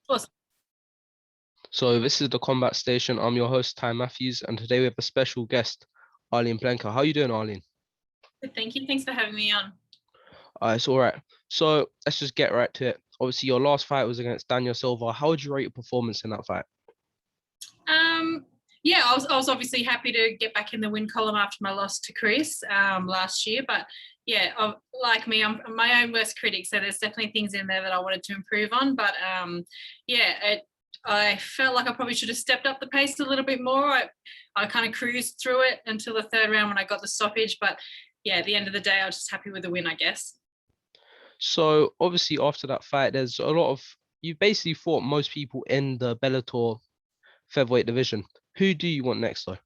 Awesome. So this is the Combat Station. I'm your host, Ty Matthews, and today we have a special guest, Arlene Blencowe. How are you doing, Arlene? Good, thank you. Thanks for having me on. It's all right. So let's just get right to it. Obviously, your last fight was against Daniel Silva. How would you rate your performance in that fight? Yeah, I was obviously happy to get back in the win column after my loss to Chris last year. But yeah, like me, I'm my own worst critic. So there's definitely things in there that I wanted to improve on. But I felt like I probably should have stepped up the pace a little bit more. I kind of cruised through it until the third round when I got the stoppage. But yeah, at the end of the day, I was just happy with the win, I guess. So obviously, after that fight, there's a lot of you basically fought most people in the Bellator featherweight division. Who do you want next, though?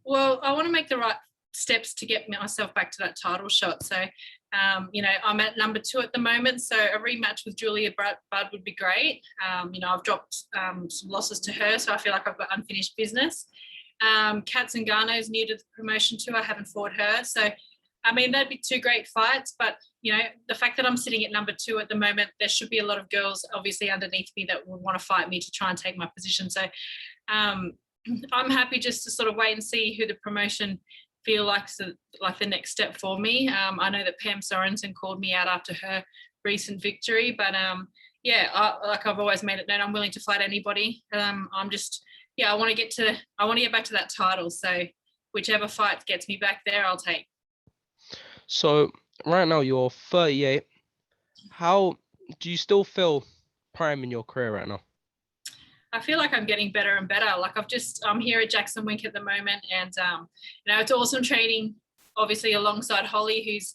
Well, I want to make the right steps to get myself back to that title shot. So, I'm at number 2 at the moment. So a rematch with Julia Budd would be great. I've dropped some losses to her, so I feel like I've got unfinished business. Kat Zingano is new to the promotion too. I haven't fought her. So, I mean, that'd be 2 great fights. But, the fact that I'm sitting at number 2 at the moment, there should be a lot of girls obviously underneath me that would want to fight me to try and take my position. So, I'm happy just to sort of wait and see who the promotion feel like the next step for me. I know that Pam Sorensen called me out after her recent victory, but I've always made it known I'm willing to fight anybody. I want to get back to that title. So whichever fight gets me back there, I'll take. So right now you're 38. How do you still feel prime in your career right now? I feel like I'm getting better and better. Like I'm here at Jackson Wink at the moment, and it's awesome training, obviously alongside Holly, who's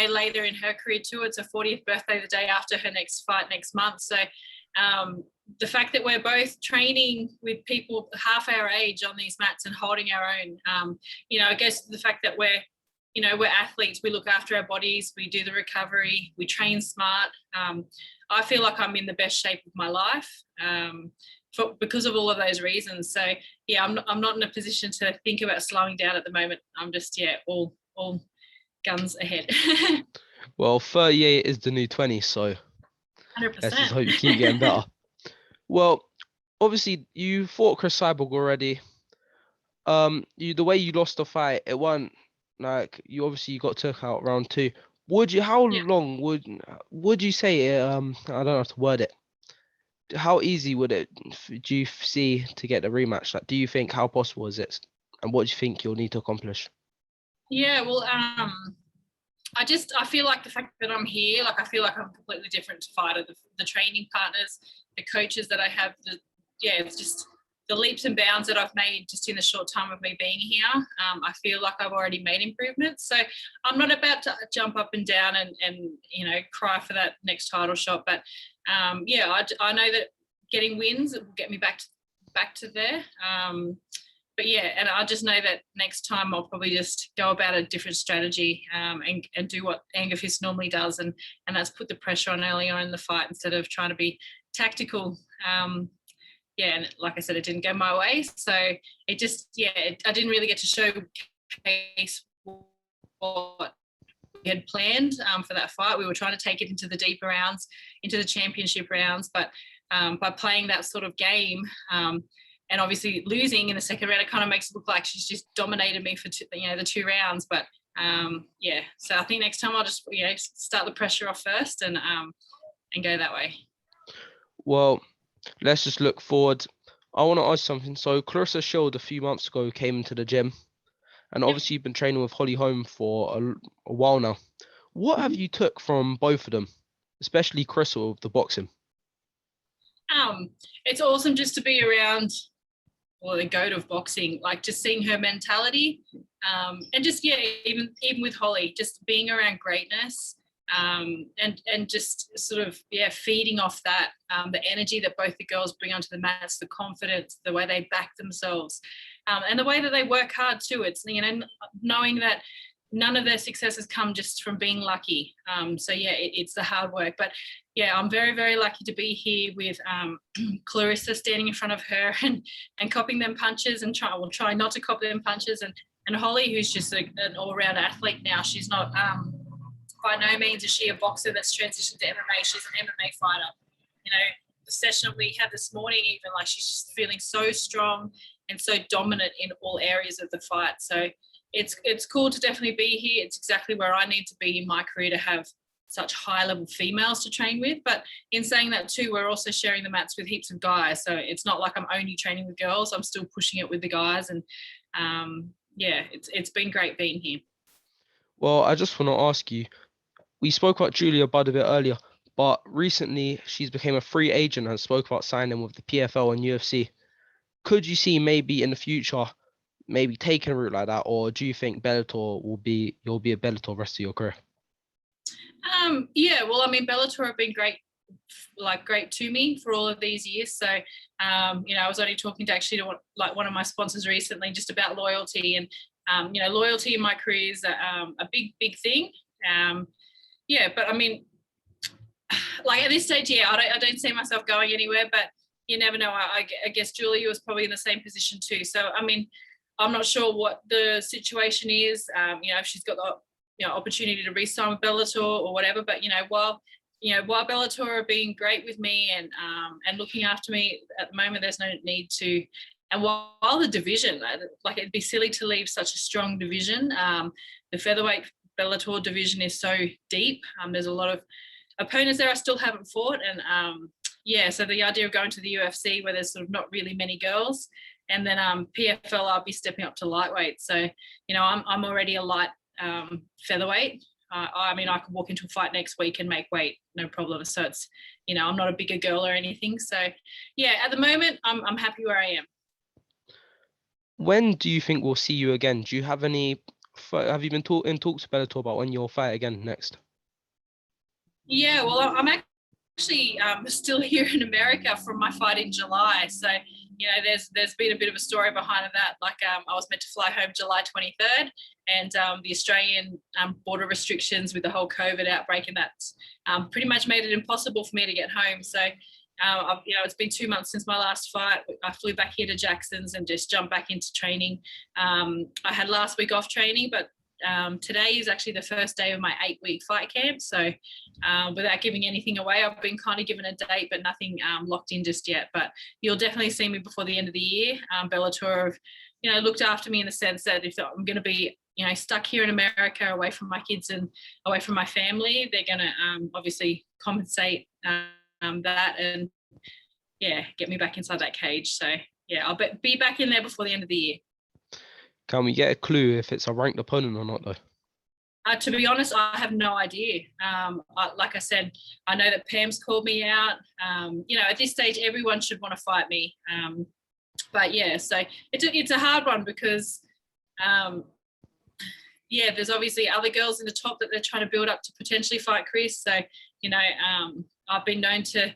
later in her career too. It's her 40th birthday the day after her next fight next month. So the fact that we're both training with people half our age on these mats and holding our own, I guess the fact that we're athletes, we look after our bodies, we do the recovery, we train smart. I feel like I'm in the best shape of my life. Because of all of those reasons. So yeah, I'm not in a position to think about slowing down at the moment. I'm just all guns ahead. Well, 38 is the new 20, so 100%. let's just hope you keep getting better. Well, obviously you fought Chris Cyborg already. The way you lost the fight, it wasn't like you got took out round 2. How long would you say I don't know how to word it. How easy would it do you see to get the rematch? Like, do you think how possible is it, and what do you think you'll need to accomplish? Yeah, well, I feel like the fact that I'm here, like I feel like I'm completely different to fighter. The training partners, the coaches that I have, it's just the leaps and bounds that I've made just in the short time of me being here. I feel like I've already made improvements. So I'm not about to jump up and down and cry for that next title shot. But I know that getting wins will get me back to there. But yeah, and I just know that next time I'll probably just go about a different strategy and do what Anger Fist normally does, and that's put the pressure on early on in the fight instead of trying to be tactical. And like I said, it didn't go my way. So it just, I didn't really get to showcase what we had planned for that fight. We were trying to take it into the deeper rounds, into the championship rounds, but by playing that sort of game and obviously losing in the second round, it kind of makes it look like she's just dominated me for the 2 rounds. But so I think next time I'll just start the pressure off first and go that way. Well, let's just look forward. I want to ask something. So Claressa Shields a few months ago came into the gym, and obviously you've been training with Holly Holm for a while now. What have you took from both of them, especially Claressa with the boxing? It's awesome just to be around the goat of boxing, like just seeing her mentality, and just even with Holly, just being around greatness, and just sort of feeding off that, the energy that both the girls bring onto the mats, the confidence, the way they back themselves, and the way that they work hard too. It's knowing that none of their successes come just from being lucky. It's the hard work. But I'm very, very lucky to be here with Claressa standing in front of her and copying them punches and try not to copy them punches. And Holly, who's just an all-round athlete now. She's not, by no means is she a boxer that's transitioned to MMA. She's an MMA fighter. the session we had this morning, even like she's just feeling so strong and so dominant in all areas of the fight. So it's cool to definitely be here. It's exactly where I need to be in my career to have such high level females to train with. But in saying that too, we're also sharing the mats with heaps of guys. So it's not like I'm only training with girls. I'm still pushing it with the guys. And it's been great being here. Well, I just want to ask you, we spoke about Julia Budd a bit earlier, but recently she's became a free agent and spoke about signing with the PFL and UFC. Could you see maybe in the future, maybe taking a route like that, or do you think Bellator you'll be a Bellator rest of your career? Well, I mean, Bellator have been great to me for all of these years. So, I was only talking to one of my sponsors recently just about loyalty, and loyalty in my career is a big thing. But I mean, like at this stage, I don't see myself going anywhere, but you never know. I guess Julia was probably in the same position too. So, I mean, I'm not sure what the situation is, if she's got the opportunity to re-sign with Bellator or whatever, but while Bellator are being great with me and looking after me at the moment, there's no need to. And while the division, like it'd be silly to leave such a strong division. The featherweight Bellator division is so deep. There's a lot of opponents there I still haven't fought, and so the idea of going to the UFC where there's sort of not really many girls, and then PFL I'll be stepping up to lightweight. So I'm already a light featherweight. I mean, I could walk into a fight next week and make weight, no problem. So it's, I'm not a bigger girl or anything. So at the moment, I'm happy where I am. When do you think we'll see you again? Do you have have you been in talks with Bellator about when you'll fight again next? Yeah, well, I'm actually still here in America from my fight in July. So, there's been a bit of a story behind that. Like I was meant to fly home July 23rd, and the Australian border restrictions with the whole COVID outbreak, and that's pretty much made it impossible for me to get home. So, it's been 2 months since my last fight. I flew back here to Jackson's and just jumped back into training. I had last week off training, but today is actually the first day of my 8-week fight camp. So without giving anything away, I've been kind of given a date, but nothing locked in just yet. But you'll definitely see me before the end of the year. Bellator have, looked after me in the sense that if I'm going to be, stuck here in America away from my kids and away from my family, they're going to obviously compensate that and, get me back inside that cage. So, I'll be back in there before the end of the year. Can we get a clue if it's a ranked opponent or not, though? To be honest, I have no idea. Like I said, I know that Pam's called me out. At this stage, everyone should want to fight me. So it's a hard one because, there's obviously other girls in the top that they're trying to build up to potentially fight Chris. So, I've been known to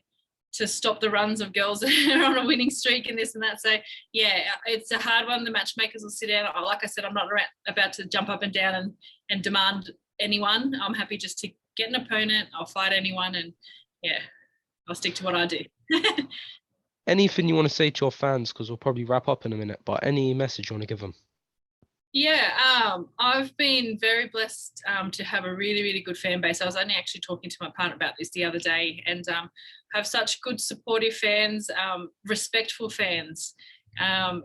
stop the runs of girls that are on a winning streak and this and that. So, it's a hard one. The matchmakers will sit down. Like I said, I'm not about to jump up and down and demand anyone. I'm happy just to get an opponent. I'll fight anyone and, I'll stick to what I do. Anything you want to say to your fans, because we'll probably wrap up in a minute, but any message you want to give them? I've been very blessed to have a really, really good fan base. I was only actually talking to my partner about this the other day, and have such good supportive fans, respectful fans, all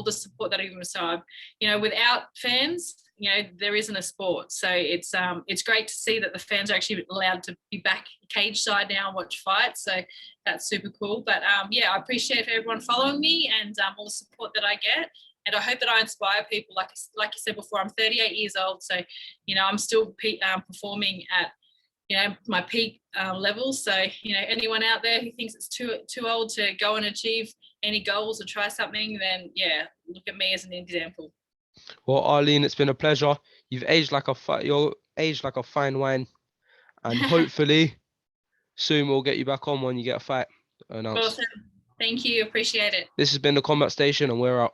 the support that I even receive. Without fans, there isn't a sport. So it's great to see that the fans are actually allowed to be back cage side now and watch fights. So that's super cool. But I appreciate everyone following me and all the support that I get. And I hope that I inspire people. Like you said before, I'm 38 years old. So, I'm still performing at, my peak levels. So, anyone out there who thinks it's too old to go and achieve any goals or try something, then, look at me as an example. Well, Arlene, it's been a pleasure. You're aged like a fine wine. And hopefully soon we'll get you back on when you get a fight announced. Awesome. Thank you. Appreciate it. This has been the Combat Station and we're out.